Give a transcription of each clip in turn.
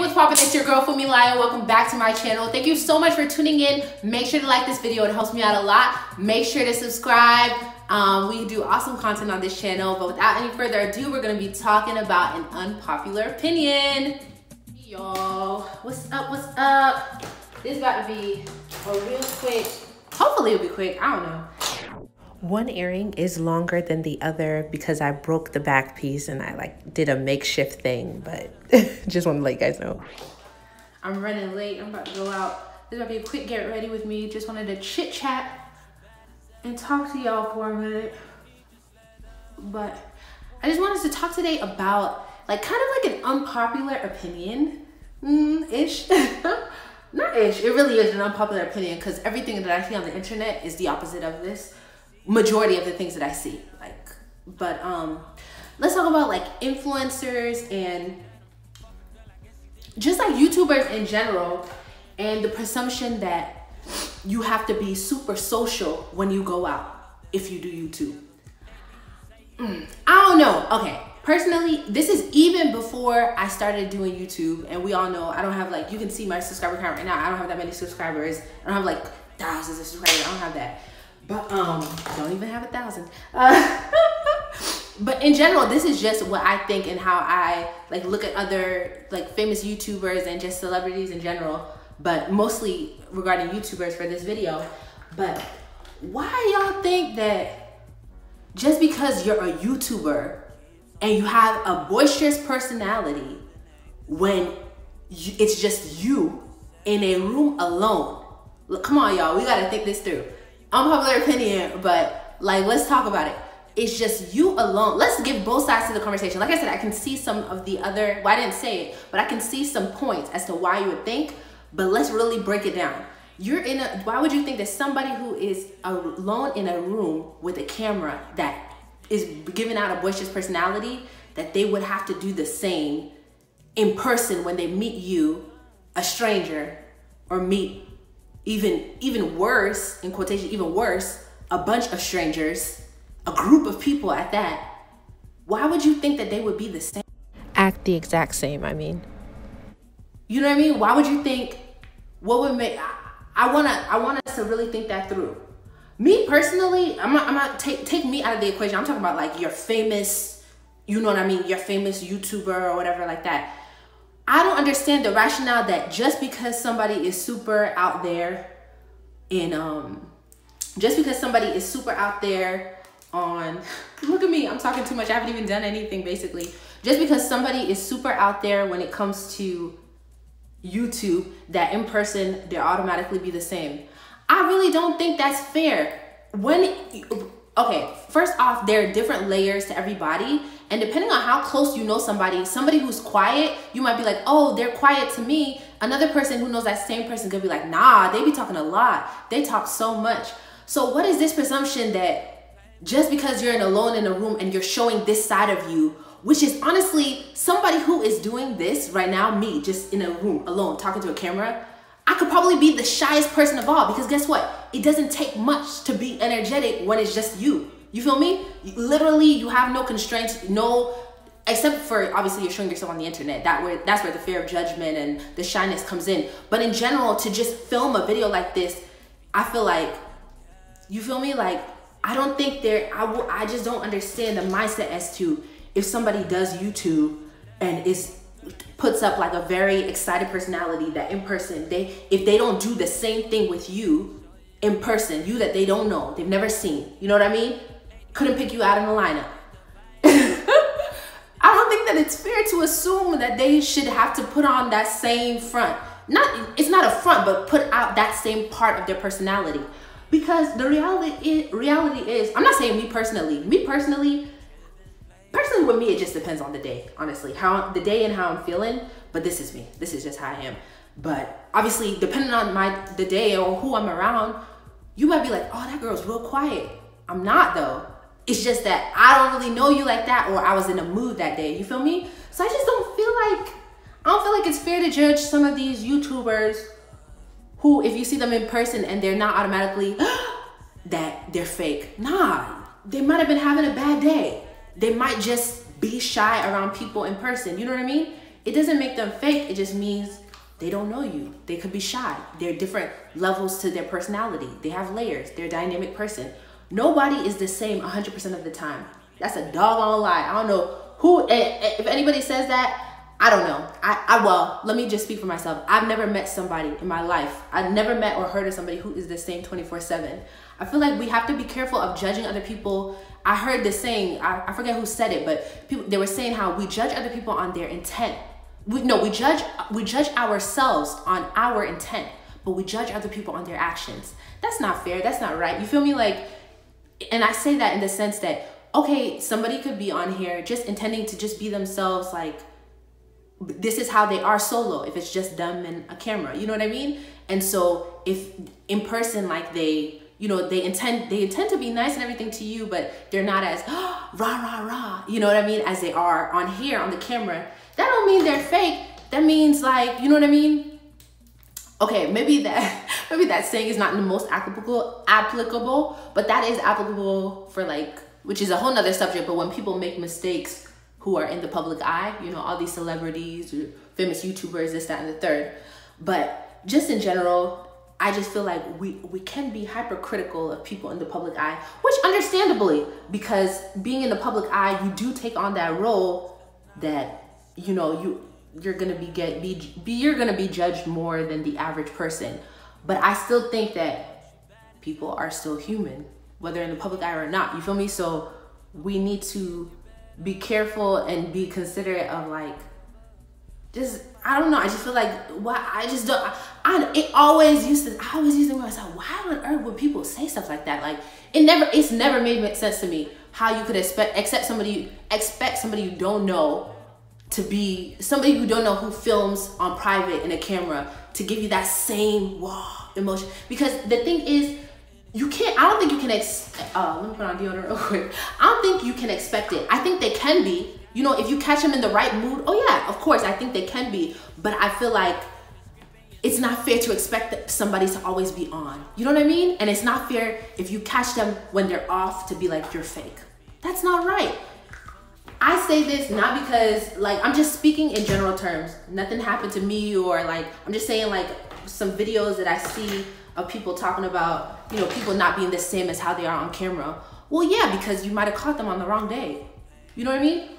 What's poppin'? It's your girl Funmi-Layo. Welcome back to my channel. Thank you so much for tuning in. Make sure to like this video. It helps me out a lot. Make sure to subscribe. We do awesome content on this channel. But without any further ado, we're going to be talking about an unpopular opinion. Y'all, what's up? What's up? This is about to be a real quick. Hopefully it'll be quick. I don't know. One earring is longer than the other because I broke the back piece and I did a makeshift thing, but just want to let you guys know. I'm running late. I'm about to go out. This is about to be a quick get ready with me. Just wanted to chit chat and talk to y'all for a minute. But I just wanted to talk today about kind of like an unpopular opinion ish. Not ish, it really is an unpopular opinion because everything that I see on the internet is the opposite of this. Majority of the things that I see, but let's talk about influencers and just YouTubers in general, and the presumption that you have to be super social when you go out if you do YouTube. I don't know. Okay, personally, this is even before I started doing YouTube, and we all know I don't have you can see my subscriber count right now. I don't have that many subscribers. I don't have thousands of subscribers. I don't have that. But don't even have 1,000. But in general, this is just what I think and how I look at other famous YouTubers and just celebrities in general, but mostly regarding YouTubers for this video. But why y'all think that just because you're a YouTuber and you have a boisterous personality, when it's just you in a room alone? Look, come on y'all, we gotta think this through. Unpopular opinion, but let's talk about it. It's just you alone. Let's give both sides to the conversation. Like I said, I can see some of the other, well, I didn't say it, but I can see some points as to why you would think, but let's really break it down. Why would you think that somebody who is alone in a room with a camera that is giving out a boisterous personality, that they would have to do the same in person when they meet you, a stranger, or meet even worse, in quotation, even worse, a bunch of strangers, a group of people at that? Why would you think that they would be the same? Act the exact same, I mean. You know what I mean? Why would you think, what would make, I want us to really think that through. Me personally, I'm not take me out of the equation. I'm talking about your famous, you know what I mean? Your famous YouTuber or whatever like that. I don't understand the rationale that just because somebody is super out there just because somebody is super out there on, look at me, I'm talking too much. I haven't even done anything basically. Just because somebody is super out there when it comes to YouTube, that in person, they'll automatically be the same. I really don't think that's fair. Okay, first off, there are different layers to everybody. And depending on how close you know somebody who's quiet, you might be like, oh, they're quiet to me. Another person who knows that same person could be like, nah, they be talking a lot. They talk so much. So what is this presumption that just because you're alone in a room and you're showing this side of you, which is honestly somebody who is doing this right now, me just in a room alone talking to a camera, I could probably be the shyest person of all, because guess what? It doesn't take much to be energetic when it's just you. You feel me? Literally, you have no constraints, except for obviously you're showing yourself on the internet. That's where the fear of judgment and the shyness comes in. But in general, to just film a video like this, I feel you feel me? I don't think I just don't understand the mindset as to if somebody does YouTube and puts up a very excited personality, that in person, if they don't do the same thing with you in person, you that they don't know, they've never seen, you know what I mean? Couldn't pick you out in the lineup. I don't think that it's fair to assume that they should have to put on that same front. It's not a front, but put out that same part of their personality. Because the reality is, I'm not saying me personally. Personally with me, it just depends on the day, honestly. The day and how I'm feeling, but this is me. This is just how I am. But obviously, depending on the day or who I'm around, you might be like, oh, that girl's real quiet. I'm not though. It's just that I don't really know you like that, or I was in a mood that day, you feel me? So I just don't feel like it's fair to judge some of these YouTubers who, if you see them in person and they're not automatically that they're fake. Nah, they might have been having a bad day. They might just be shy around people in person, you know what I mean? It doesn't make them fake. It just means they don't know you. They could be shy. There are different levels to their personality. They have layers. They're a dynamic person. Nobody is the same 100% of the time. That's a doggone lie. I don't know who, if anybody says that, I don't know. Well, let me just speak for myself. I've never met somebody in my life. I've never met or heard of somebody who is the same 24/7. I feel like we have to be careful of judging other people. I heard this saying, I forget who said it, but they were saying how we judge other people on their intent. We judge ourselves on our intent, but we judge other people on their actions. That's not fair. That's not right. You feel me? Like, and I say that in the sense that, okay, somebody could be on here just intending to just be themselves, like, this is how they are solo, if it's just them and a camera, you know what I mean? And so if in person, like, they intend to be nice and everything to you, but they're not as rah, you know what I mean, as they are on here on the camera, that don't mean they're fake. That means, like, you know what I mean? Okay, maybe that saying is not the most applicable, but that is applicable for, like, which is a whole nother subject, but when people make mistakes who are in the public eye, you know, all these celebrities, or famous YouTubers, this, that, and the third. But just in general, I just feel like we can be hypercritical of people in the public eye, which understandably, because being in the public eye, you do take on that role that, you know, you're gonna be judged more than the average person. But I still think that people are still human, whether in the public eye or not. You feel me? So we need to be careful and be considerate of, like, just, I don't know. I just feel like, I always used to think to myself, why on earth would people say stuff like that? Like, it's never made sense to me how you could expect somebody you don't know to be somebody you don't know who films on private in a camera to give you that same emotion. Because the thing is, I don't think you can, let me put on deodorant real quick. I don't think you can expect it. I think they can be, you know, if you catch them in the right mood. Oh yeah, of course, I think they can be. But I feel like it's not fair to expect somebody to always be on. You know what I mean? And it's not fair if you catch them when they're off to be like, you're fake. That's not right. I say this not because, like, I'm just speaking in general terms. Nothing happened to me, or, like, I'm just saying, like, some videos that I see of people talking about, you know, people not being the same as how they are on camera. Well, yeah, because you might have caught them on the wrong day. You know what I mean?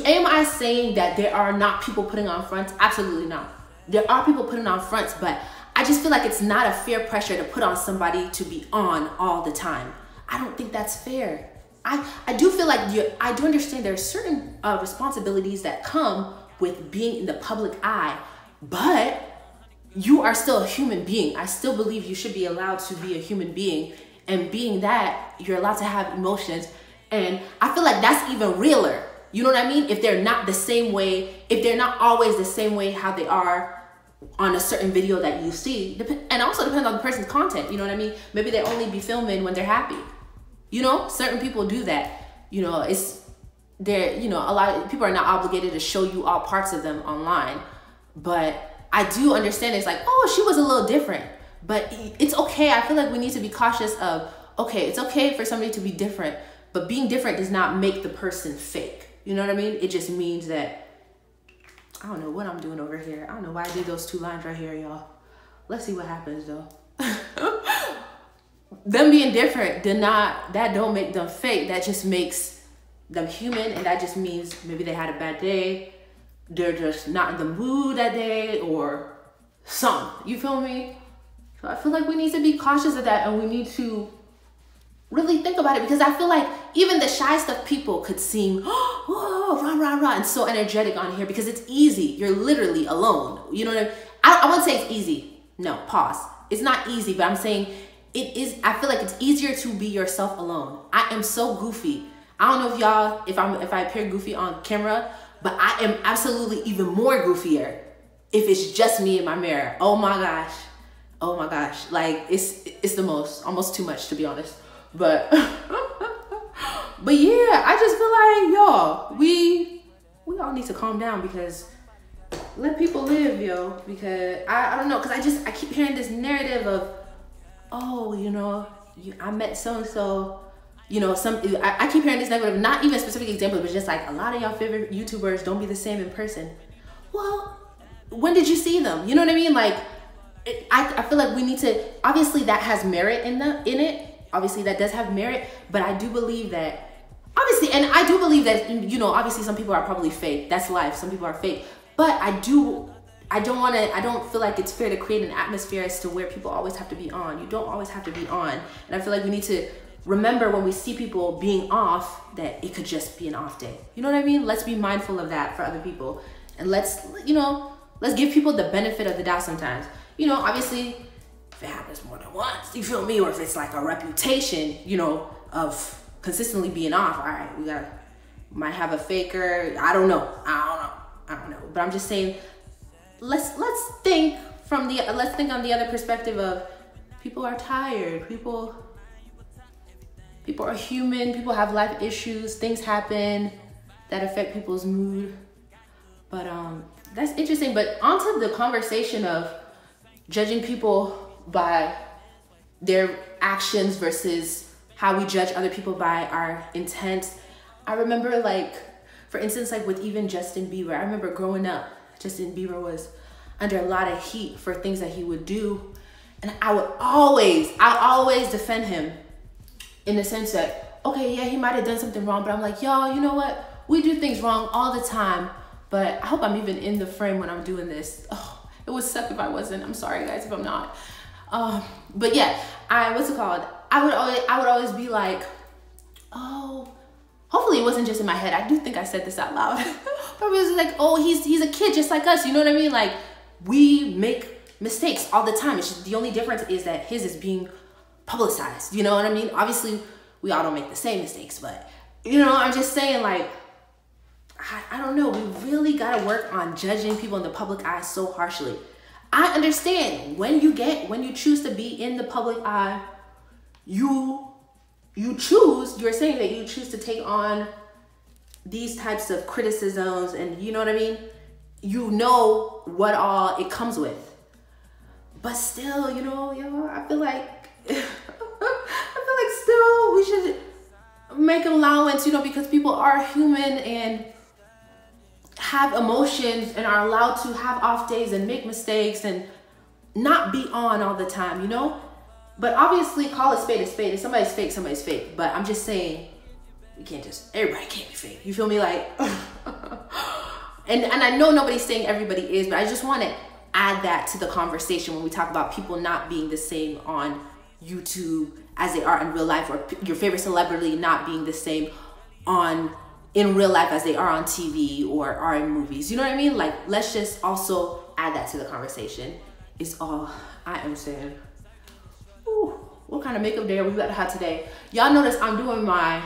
Am I saying that there are not people putting on fronts? Absolutely not. There are people putting on fronts, but I just feel like it's not a fair pressure to put on somebody to be on all the time. I don't think that's fair. I do feel like I do understand there are certain responsibilities that come with being in the public eye, but you are still a human being. I still believe you should be allowed to be a human being, and being that, you're allowed to have emotions. And I feel like that's even realer. You know what I mean? If they're not the same way, if they're not always the same way how they are on a certain video that you see, and also depends on the person's content. You know what I mean? Maybe they only be filming when they're happy. You know, certain people do that. You know, you know, a lot of people are not obligated to show you all parts of them online, but I do understand it's like, oh, she was a little different, but it's okay. I feel like we need to be cautious of, okay, it's okay for somebody to be different, but being different does not make the person fake. You know what I mean? It just means that, I don't know what I'm doing over here. I don't know why I did those two lines right here, y'all. Let's see what happens though. Them being different that don't make them fake. That just makes them human, and that just means maybe they had a bad day. They're just not in the mood that day or something. You feel me? So I feel like we need to be cautious of that, and we need to really think about it, because I feel like even the shy stuff people could seem, oh, rah, and so energetic on here because it's easy. You're literally alone. You know what I mean? I wouldn't say it's easy. No, pause. It's not easy, but I'm saying it is. I feel like it's easier to be yourself alone. I am so goofy. I don't know if y'all, if I appear goofy on camera, but I am absolutely even more goofier if it's just me in my mirror. Oh my gosh. Oh my gosh. Like, it's the most, almost too much, to be honest. But but yeah, I just feel like, y'all, we all need to calm down, because let people live, yo. Because I don't know, because I keep hearing this narrative of, oh, you know, I met so-and-so, you know, I keep hearing this narrative, not even specific examples, but just like a lot of y'all favorite YouTubers don't be the same in person. well, when did you see them? You know what I mean? Like, I feel like we need to, obviously that has merit in it. Obviously that does have merit, but I do believe that, obviously, and I do believe that, you know, obviously some people are probably fake. That's life. Some people are fake. But I don't feel like it's fair to create an atmosphere as to where people always have to be on. You don't always have to be on. And I feel like we need to remember when we see people being off that it could just be an off day. You know what I mean? Let's be mindful of that for other people. And let's, you know, let's give people the benefit of the doubt sometimes. You know, obviously, if it happens more than once, you feel me? Or if it's like a reputation, you know, of consistently being off, all right, we might have a faker. I don't know. But I'm just saying, let's think on the other perspective of people are tired. People are human. People have life issues. Things happen that affect people's mood. But that's interesting. But onto the conversation of judging people by their actions versus how we judge other people by our intent. I remember, like, for instance, like with even Justin Bieber, I remember growing up, Justin Bieber was under a lot of heat for things that he would do. And I always defend him in the sense that, okay, yeah, he might have done something wrong, but I'm like, y'all, you know what? We do things wrong all the time, but I hope I'm even in the frame when I'm doing this. Oh, it would suck if I wasn't. I'm sorry, guys, if I'm not. But yeah, I would always be like, oh, hopefully it wasn't just in my head. I do think I said this out loud. But it was like, oh, he's a kid just like us. You know what I mean? Like, we make mistakes all the time. It's just, the only difference is that his is being publicized. You know what I mean? Obviously, we all don't make the same mistakes, but, you know, I'm just saying, like, I don't know. We really got to work on judging people in the public eye so harshly. I understand when you choose to be in the public eye, you're saying that you choose to take on these types of criticisms, and you know what I mean? You know what all it comes with. But still, you know, I feel like still we should make allowance, you know, because people are human and have emotions and are allowed to have off days and make mistakes and not be on all the time, you know? But obviously, call a spade a spade. If somebody's fake, somebody's fake. But I'm just saying, everybody can't be fake. You feel me? Like, and I know nobody's saying everybody is, but I just want to add that to the conversation when we talk about people not being the same on YouTube as they are in real life, or your favorite celebrity not being the same in real life as they are on TV or are in movies. You know what I mean? Like, let's just also add that to the conversation. Is all I am saying. Ooh, what kind of makeup day are we about to have today? Y'all notice I'm doing my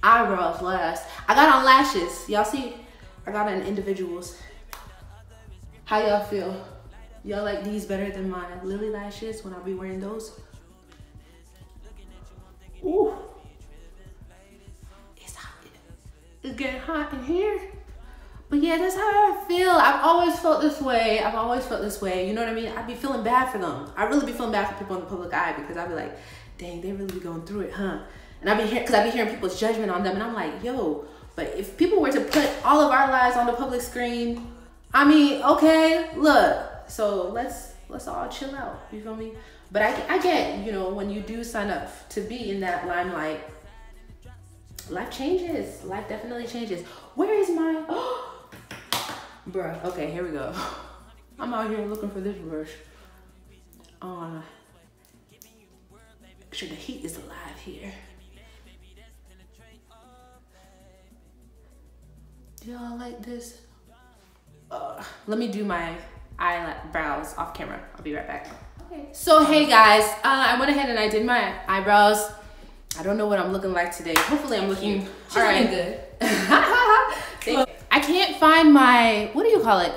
eyebrows last. I got on lashes. Y'all see? I got on individuals. How y'all feel? Y'all like these better than my lily lashes when I'll be wearing those? Ooh. It's getting hot in here. But yeah, that's how I feel. I've always felt this way. You know what I mean? I'd be feeling bad for them. I really be feeling bad for people in the public eye, because I'd be like, dang, they really be going through it, huh? And I'd be hearing people's judgment on them, and I'm like, yo, but if people were to put all of our lives on the public screen, I mean, okay, look, so let's all chill out. You feel me? But I get, you know, when you do sign up to be in that limelight, life changes. Life definitely changes. Where is my, bruh, okay, here we go. I'm out here looking for this brush. Make sure the heat is alive here. Do y'all like this? Let me do my eyebrows off camera. I'll be right back. Okay. So hey guys, I went ahead and I did my eyebrows. I don't know what I'm looking like today. Hopefully I'm looking all right. Good. I can't find my, what do you call it?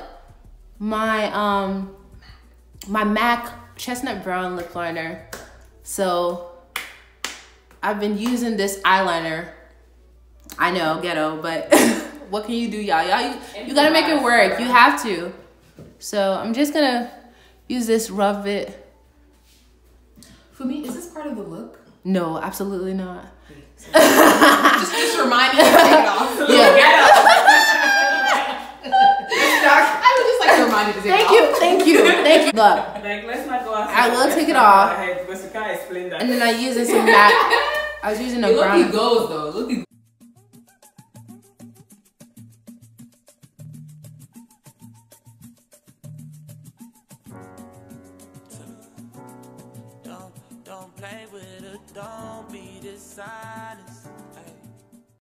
My my MAC chestnut brown lip liner. So I've been using this eyeliner. I know, ghetto, but what can you do, y'all? You gotta make it work. You have to. So I'm just gonna use this, rub it. For me, is this part of the look? No, absolutely not. just remind me to take it off. Yeah. I reminded to take Thank it you, off. thank you, thank you. Look, Like, let's not go outside. I will take it off. Because you can't explain that. And then I using some matte. I was using a Look, brown. he goes though. Look, he Don't play with it, don't be dishonest.